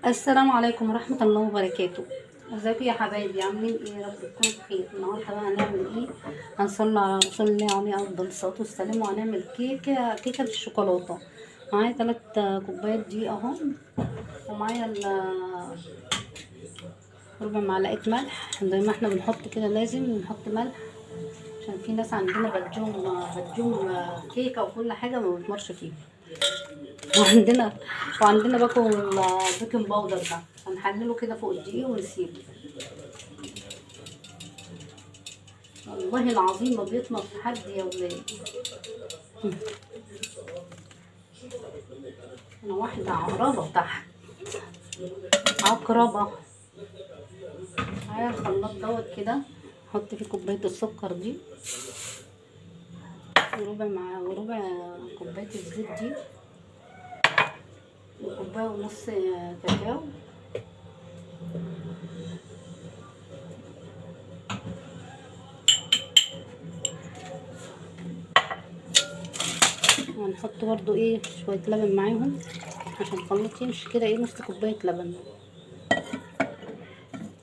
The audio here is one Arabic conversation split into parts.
السلام عليكم ورحمة الله وبركاته. ازيكم يا حبايبي، عاملين ايه؟ يا رب تكونوا بخير. النهارده بقى هنعمل ايه؟ هنصلي على رسول الله عليه افضل الصلاة والسلام، وهنعمل كيكة بالشوكولاتة. معايا 3 كوبايات دقيق اهو، ومعايا ربع معلقة ملح. زي ما احنا بنحط كده لازم نحط ملح، عشان في ناس عندنا بتجوم كيكة وكل حاجة ما بتمرش فيها. وعندنا وعندنا البيكنج باودر ده هنحلله كده فوق الدقيق ونسيبه. والله العظيم ما بيطلع في حد يا ولاد. انا واحده عقربه تحت، عقربه. معايا الخلاط كده، احط فيه كوبايه السكر دي، وربع كوبايه الزيت دي، وكوبايه ونص كاكاو، وهنحط برضو شويه لبن معاهم عشان الخلاط يمشي كده. نص كوبايه لبن،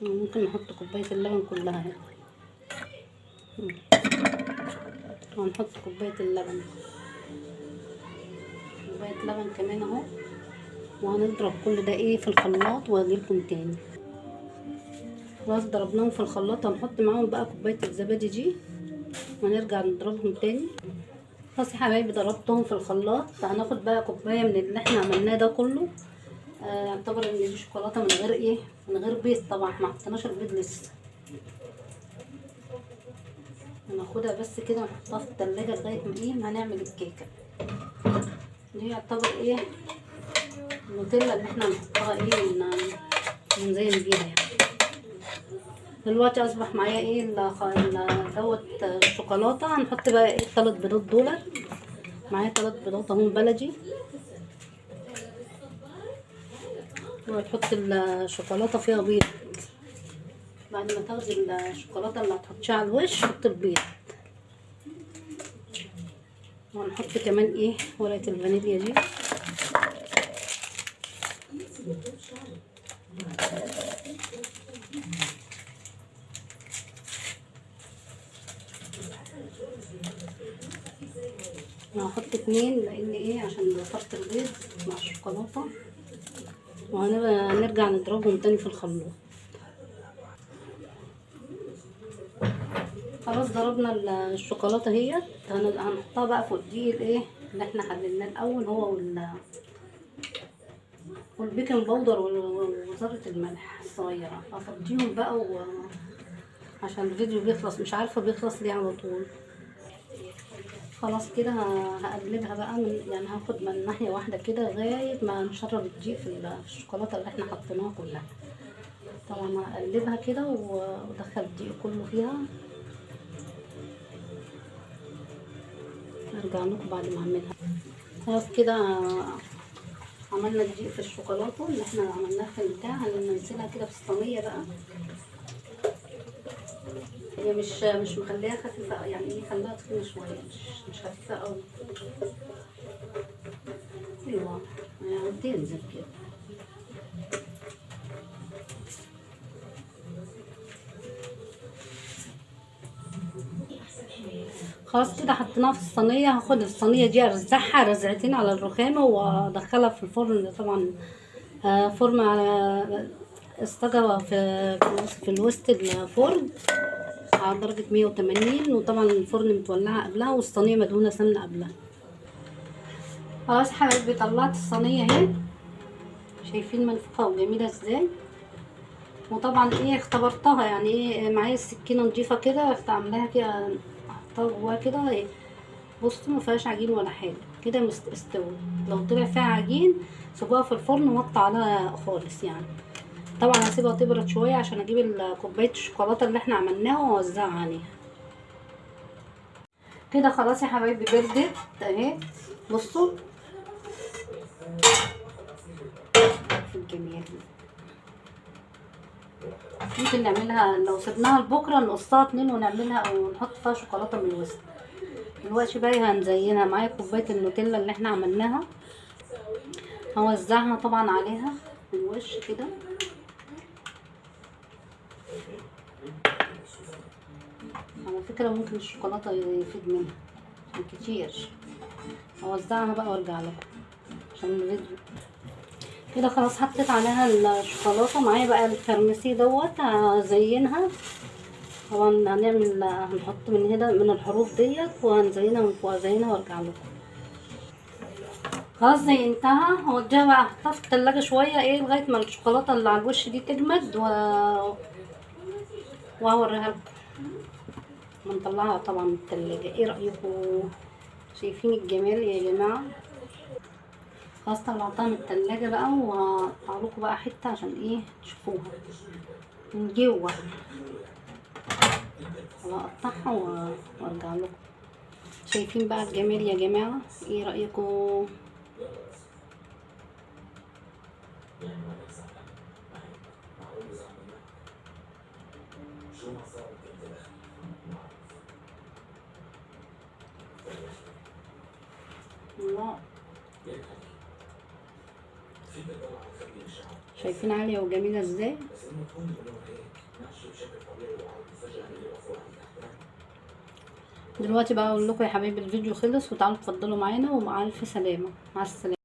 ممكن نحط كوبايه اللبن كلها اهي. وهنحط كوبايه اللبن، كوبايه لبن كمان اهو. وهنضرب كل ده في الخلاط واجيلكم تاني. خلاص ضربناهم في الخلاط، هنحط معاهم بقى كوبايه الزبادي دي ونرجع نضربهم تاني. خلاص يا حبايبي ضربتهم في الخلاط. هناخد بقى كوبايه من اللي احنا عملناه ده كله. يعتبر ان دي شوكولاته من غير من غير بيض. طبعا احنا محطناش البيض لسه. هناخدها بس كده ونحطها في التلاجة لغايه ما هنعمل الكيكه دي. يعتبر النوتيلا اللي احنا هنحطها نزين بيها يعني. دلوقتي اصبح معايا الشوكولاته. هنحط بقى 3 بيضات دول. معايا 3 بيضات اهم بلدي، وهتحط الشوكولاته فيها بيض. بعد ما تاخدي الشوكولاته اللي هتحطيها على الوش حط البيض. وهنحط كمان ورقه الفانيليا دي. انا هحط 2 لان عشان ضفرت البيض مع الشوكولاته. وهنرجع نضربهم تاني في الخلاط. خلاص ضربنا الشوكولاته اهي. هنحطها بقى فوق الدقيق اللي احنا حللناه الاول، هو والبيكنج باودر وذره الملح الصغيره. افضيهم بقى عشان الفيديو بيخلص، مش عارفه بيخلص ليه على طول. خلاص كده هقلبها بقى يعني هاخد من ناحيه واحده كده لغايه ما نشرب الدقيق في الشوكولاته اللي احنا حطيناها كلها. طبعا هقلبها كده وادخل الدقيق كله فيها. ارجع لكم بعد ما اعملها. خلاص كده عملنا الدقيق في الشوكولاته اللي احنا عملناها في البتاع. هننزلها كده في الصينيه بقى. هي مش مخليها خفيفه يعني، خليها تخينه شويه، مش خفيفه قوي. ايوه يعني تنزل كده. خلاص كده حطيناها في الصينيه. هاخد الصينيه دي ارزعها رزعتين على الرخامه وادخلها في الفرن. طبعا فرن على استجوى في الوسط الفرن على درجه 180. وطبعا الفرن متولعه قبلها والصينيه مدهونه سمنه قبلها. خلاص حبايبي طلعت الصينيه اهي، شايفين منفوخه وجميله ازاي. وطبعا اختبرتها يعني معايا السكينه نضيفه كده، رحت عاملاها كده احطها جواها كده. بصوا ما فيهاش عجين ولا حاجه كده، استوى. لو طلع فيها عجين سيبوها في الفرن ووطي عليها خالص يعني. طبعا هسيبها تبرد شويه عشان اجيب كوبايه الشوكولاته اللي احنا عملناها واوزعها عليها. كده خلاص يا حبايبي بردت اهي. بصوا في الجميل. ممكن نعملها لو سبناها لبكره نقصها 2 ونعملها او نحط فيها شوكولاته من الوسط. دلوقتي بقى هنزينها. معايا كوبايه النوتيلا اللي احنا عملناها، هوزعها طبعا عليها من الوش كده. على فكرة ممكن الشوكولاتة يفيد منها عشان كتير. اوزعها بقى وارجع لكم عشان الفيديو كده. خلاص حطيت عليها الشوكولاتة. معايا بقى الفرمسي دوت هزينها. طبعا هنحط من هنا من الحروف ديت وهنزينها من فوق. هزينها وارجع لكم. خلاص زينتها. هوديها بقى احطها في التلاجة شوية ايه لغاية ما الشوكولاتة اللي على الوش دي تجمد وهوريها لكم. بنطلعها طبعا من التلاجة. ايه رأيكم؟ شايفين الجمال يا جماعة؟ خلاص طلعتها من التلاجة بقى وهقطع لكم بقى حتة عشان ايه تشوفوها من جوه. هقطعها وارجع لكم. شايفين بقى الجمال يا جماعة؟ ايه رأيكم؟ الله، شايفين عالية وجميلة ازاي؟ دلوقتي بقى اقول لكم يا حبايبي الفيديو خلص وتعالوا اتفضلوا معانا ومع الف سلامة. مع السلامة.